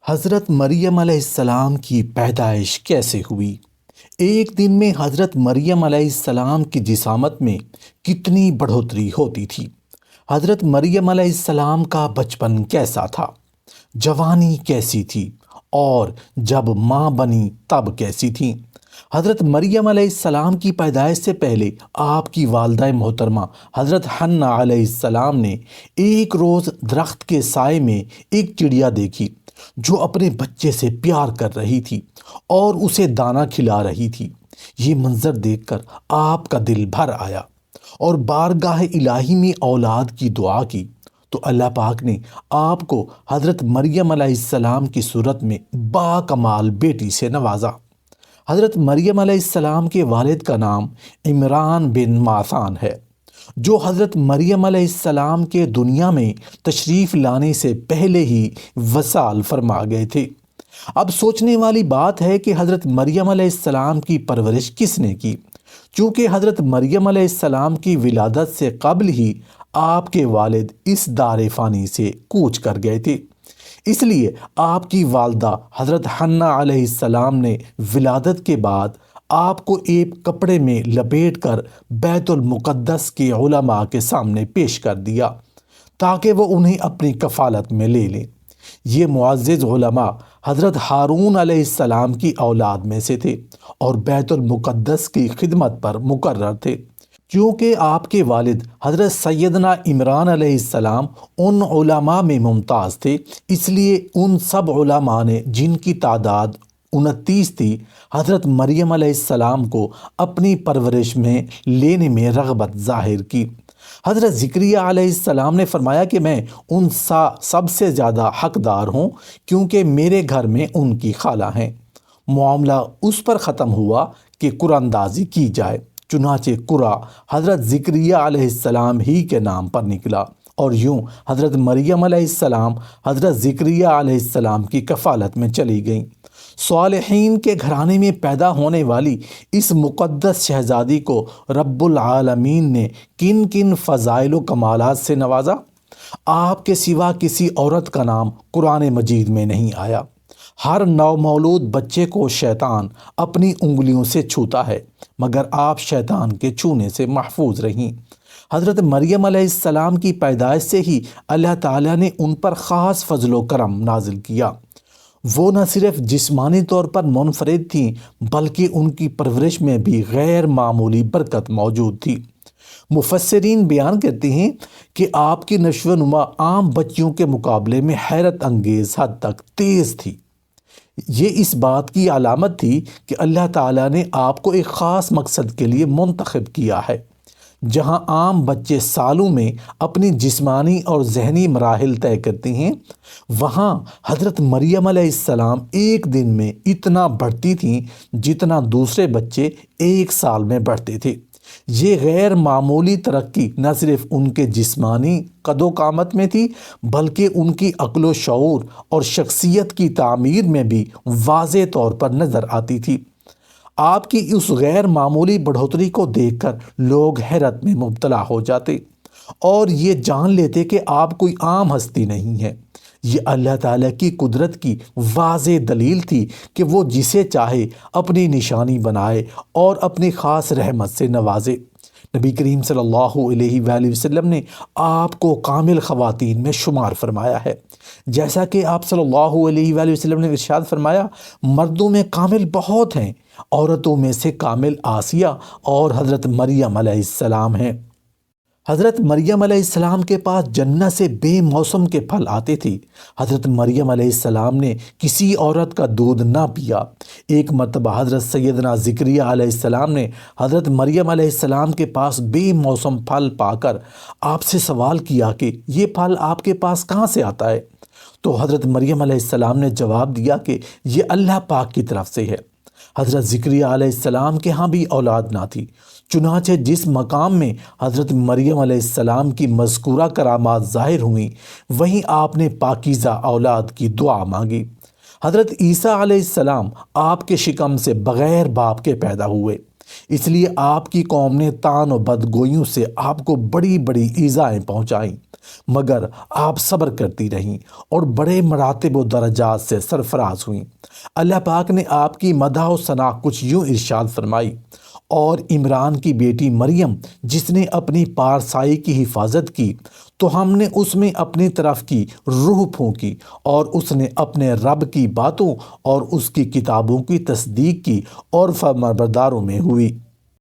حضرت مریم علیہ السلام کی پیدائش کیسے ہوئی؟ ایک دن میں حضرت مریم علیہ السلام کی جسامت میں کتنی بڑھوتری ہوتی تھی؟ حضرت مریم علیہ السلام کا بچپن کیسا تھا؟ جوانی کیسی تھی؟ اور جب ماں بنی تب کیسی تھیں؟ حضرت مریم علیہ السلام کی پیدائش سے پہلے آپ کی والدہ محترمہ حضرت حنہ علیہ السلام نے ایک روز درخت کے سائے میں ایک چڑیا دیکھی جو اپنے بچے سے پیار کر رہی تھی اور اسے دانہ کھلا رہی تھی۔ یہ منظر دیکھ کر آپ کا دل بھر آیا اور بارگاہ الہی میں اولاد کی دعا کی تو اللہ پاک نے آپ کو حضرت مریم علیہ السلام کی صورت میں با کمال بیٹی سے نوازا۔ حضرت مریم علیہ السلام کے والد کا نام عمران بن ماثان ہے، جو حضرت مریم علیہ السلام کے دنیا میں تشریف لانے سے پہلے ہی وصال فرما گئے تھے۔ اب سوچنے والی بات ہے کہ حضرت مریم علیہ السلام کی پرورش کس نے کی، چونکہ حضرت مریم علیہ السلام کی ولادت سے قبل ہی آپ کے والد اس دار فانی سے کوچ کر گئے تھے۔ اس لیے آپ کی والدہ حضرت حنہ علیہ السلام نے ولادت کے بعد آپ کو ایک کپڑے میں لپیٹ کر بیت المقدس کے علماء کے سامنے پیش کر دیا تاکہ وہ انہیں اپنی کفالت میں لے لیں۔ یہ معزز علماء حضرت ہارون علیہ السلام کی اولاد میں سے تھے اور بیت المقدس کی خدمت پر مقرر تھے۔ کیونکہ آپ کے والد حضرت سیدنا عمران علیہ السلام ان علماء میں ممتاز تھے، اس لیے ان سب علماء نے، جن کی تعداد 29 تھی، حضرت مریم علیہ السلام کو اپنی پرورش میں لینے میں رغبت ظاہر کی۔ حضرت زکریا علیہ السلام نے فرمایا کہ میں ان سب سے زیادہ حقدار ہوں کیونکہ میرے گھر میں ان کی خالہ ہیں۔ معاملہ اس پر ختم ہوا کہ قرآن اندازی کی جائے، چنانچہ قرآن حضرت زکریا علیہ السلام ہی کے نام پر نکلا اور یوں حضرت مریم علیہ السلام حضرت زکریا علیہ السلام کی کفالت میں چلی گئیں۔ صالحین کے گھرانے میں پیدا ہونے والی اس مقدس شہزادی کو رب العالمین نے کن کن فضائل و کمالات سے نوازا؟ آپ کے سوا کسی عورت کا نام قرآن مجید میں نہیں آیا۔ ہر نومولود بچے کو شیطان اپنی انگلیوں سے چھوتا ہے، مگر آپ شیطان کے چھونے سے محفوظ رہیں۔ حضرت مریم علیہ السلام کی پیدائش سے ہی اللہ تعالیٰ نے ان پر خاص فضل و کرم نازل کیا۔ وہ نہ صرف جسمانی طور پر منفرد تھیں بلکہ ان کی پرورش میں بھی غیر معمولی برکت موجود تھی۔ مفسرین بیان کرتے ہیں کہ آپ کی نشو و نما عام بچیوں کے مقابلے میں حیرت انگیز حد تک تیز تھی۔ یہ اس بات کی علامت تھی کہ اللہ تعالیٰ نے آپ کو ایک خاص مقصد کے لیے منتخب کیا ہے۔ جہاں عام بچے سالوں میں اپنی جسمانی اور ذہنی مراحل طے کرتے ہیں، وہاں حضرت مریم علیہ السلام ایک دن میں اتنا بڑھتی تھیں جتنا دوسرے بچے ایک سال میں بڑھتے تھے۔ یہ غیر معمولی ترقی نہ صرف ان کے جسمانی قد و قامت میں تھی بلکہ ان کی عقل و شعور اور شخصیت کی تعمیر میں بھی واضح طور پر نظر آتی تھی۔ آپ کی اس غیر معمولی بڑھوتری کو دیکھ کر لوگ حیرت میں مبتلا ہو جاتے اور یہ جان لیتے کہ آپ کوئی عام ہستی نہیں ہے۔ یہ اللہ تعالیٰ کی قدرت کی واضح دلیل تھی کہ وہ جسے چاہے اپنی نشانی بنائے اور اپنی خاص رحمت سے نوازے۔ نبی کریم صلی اللہ علیہ وآلہ وسلم نے آپ کو کامل خواتین میں شمار فرمایا ہے، جیسا کہ آپ صلی اللہ علیہ وآلہ وسلم نے ارشاد فرمایا، مردوں میں کامل بہت ہیں، عورتوں میں سے کامل آسیہ اور حضرت مریم علیہ السلام ہیں۔ حضرت مریم علیہ السلام کے پاس جنت سے بے موسم کے پھل آتے تھے۔ حضرت مریم علیہ السلام نے کسی عورت کا دودھ نہ پیا۔ ایک مرتبہ حضرت سیدنا زکریا علیہ السلام نے حضرت مریم علیہ السلام کے پاس بے موسم پھل پا کر آپ سے سوال کیا کہ یہ پھل آپ کے پاس کہاں سے آتا ہے؟ تو حضرت مریم علیہ السلام نے جواب دیا کہ یہ اللہ پاک کی طرف سے ہے۔ حضرت زکریا علیہ السلام کے ہاں بھی اولاد نہ تھی، چنانچہ جس مقام میں حضرت مریم علیہ السلام کی مذکورہ کرامات ظاہر ہوئیں وہیں آپ نے پاکیزہ اولاد کی دعا مانگی۔ حضرت عیسیٰ علیہ السلام آپ کے شکم سے بغیر باپ کے پیدا ہوئے۔ اس لیے آپ کی قوم نے طعن و بدگوئیوں سے آپ کو بڑی بڑی ایذائیں پہنچائیں، مگر آپ صبر کرتی رہیں اور بڑے مراتب و درجات سے سرفراز ہوئیں۔ اللہ پاک نے آپ کی مدح و ثنا کچھ یوں ارشاد فرمائی: اور عمران کی بیٹی مریم جس نے اپنی پارسائی کی حفاظت کی تو ہم نے اس میں اپنی طرف کی روح پھونکی، اور اس نے اپنے رب کی باتوں اور اس کی کتابوں کی تصدیق کی اور فرمانبرداروں میں ہوئی۔